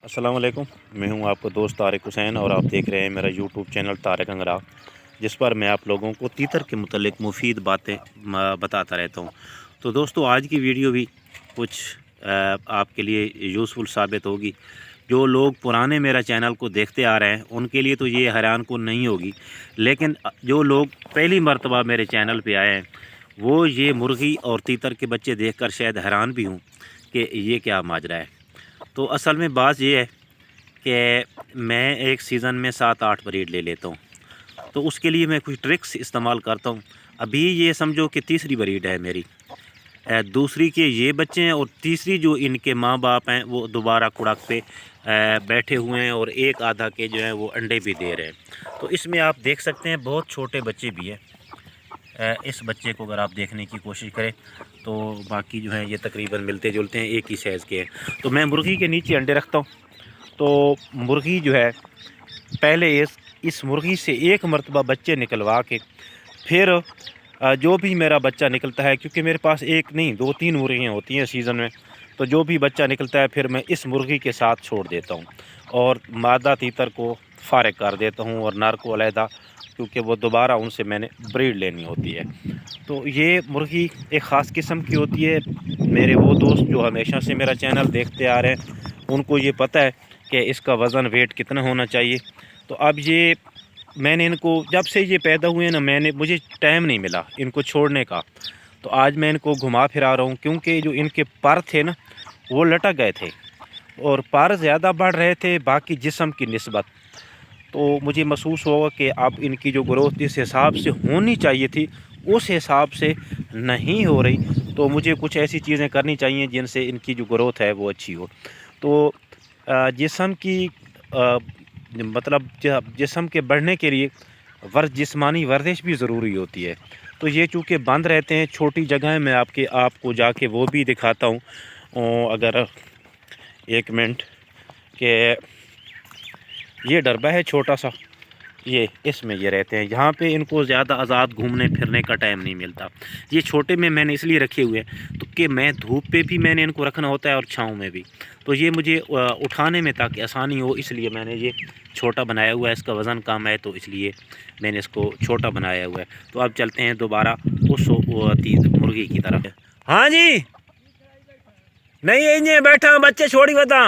अस्सलाम वालेकुम। मैं हूं आपका दोस्त तारिक हुसैन और आप देख रहे हैं मेरा यूट्यूब चैनल तारिक अंगरा, जिस पर मैं आप लोगों को तीतर के मुतल्लिक मुफीद बातें बताता रहता हूं। तो दोस्तों, आज की वीडियो भी कुछ आपके लिए यूज़फुल साबित होगी। जो लोग पुराने मेरा चैनल को देखते आ रहे हैं उनके लिए तो ये हैरान कुन नहीं होगी, लेकिन जो लोग पहली मर्तबा मेरे चैनल पे आए हैं वो ये मुर्गी और तीतर के बच्चे देखकर शायद हैरान भी हूँ कि ये क्या माजरा है। तो असल में बात ये है कि मैं एक सीज़न में 7-8 ब्रीड ले लेता हूँ, तो उसके लिए मैं कुछ ट्रिक्स इस्तेमाल करता हूँ। अभी ये समझो कि तीसरी ब्रीड है मेरी, दूसरी के ये बच्चे हैं और तीसरी जो इनके माँ बाप हैं वो दोबारा कुड़क पे बैठे हुए हैं और एक आधा के जो है वो अंडे भी दे रहे हैं। तो इसमें आप देख सकते हैं बहुत छोटे बच्चे भी हैं। इस बच्चे को अगर आप देखने की कोशिश करें तो बाकी जो हैं ये तकरीबन मिलते जुलते हैं, एक ही साइज़ के हैं। तो मैं मुर्गी के नीचे अंडे रखता हूँ, तो मुर्गी जो है पहले इस मुर्गी से एक मरतबा बच्चे निकलवा के फिर जो भी मेरा बच्चा निकलता है, क्योंकि मेरे पास एक नहीं 2-3 मुर्गियाँ होती हैं सीज़न में, तो जो भी बच्चा निकलता है फिर मैं इस मुर्गी के साथ छोड़ देता हूँ और मादा तीतर को फ़ारिग कर देता हूँ और नर को अलहदा, क्योंकि वो दोबारा उनसे मैंने ब्रीड लेनी होती है। तो ये मुर्गी एक ख़ास किस्म की होती है। मेरे वो दोस्त जो हमेशा से मेरा चैनल देखते आ रहे हैं उनको ये पता है कि इसका वज़न वेट कितना होना चाहिए। तो अब ये मैंने इनको जब से ये पैदा हुए ना, मुझे टाइम नहीं मिला इनको छोड़ने का। तो आज मैं इनको घुमा फिरा रहा हूँ, क्योंकि जो इनके पर थे ना वो लटक गए थे और पर ज़्यादा बढ़ रहे थे बाकी जिस्म की निस्बत। तो मुझे महसूस होगा कि अब इनकी जो ग्रोथ जिस हिसाब से होनी चाहिए थी उस हिसाब से नहीं हो रही। तो मुझे कुछ ऐसी चीज़ें करनी चाहिए जिनसे इनकी जो ग्रोथ है वो अच्छी हो। तो जिस्म की मतलब जिस्म के बढ़ने के लिए जिस्मानी वर्जिश भी ज़रूरी होती है। तो ये चूँकि बंद रहते हैं छोटी जगह में, आपको जाके वो भी दिखाता हूँ। अगर एक मिनट के ये डरबा है छोटा सा, ये इसमें ये रहते हैं, यहाँ पे इनको ज़्यादा आज़ाद घूमने फिरने का टाइम नहीं मिलता। ये छोटे में मैंने इसलिए रखे हुए हैं तो कि मैं धूप पे भी मैंने इनको रखना होता है और छाँव में भी, तो ये मुझे उठाने में ताकि आसानी हो इसलिए मैंने ये छोटा बनाया हुआ है। इसका वज़न कम है तो इसलिए मैंने इसको छोटा बनाया हुआ है। तो अब चलते हैं दोबारा उस मुर्गी की तरफ। हाँ जी, नहीं ये बैठा बच्चे छोड़ी बता।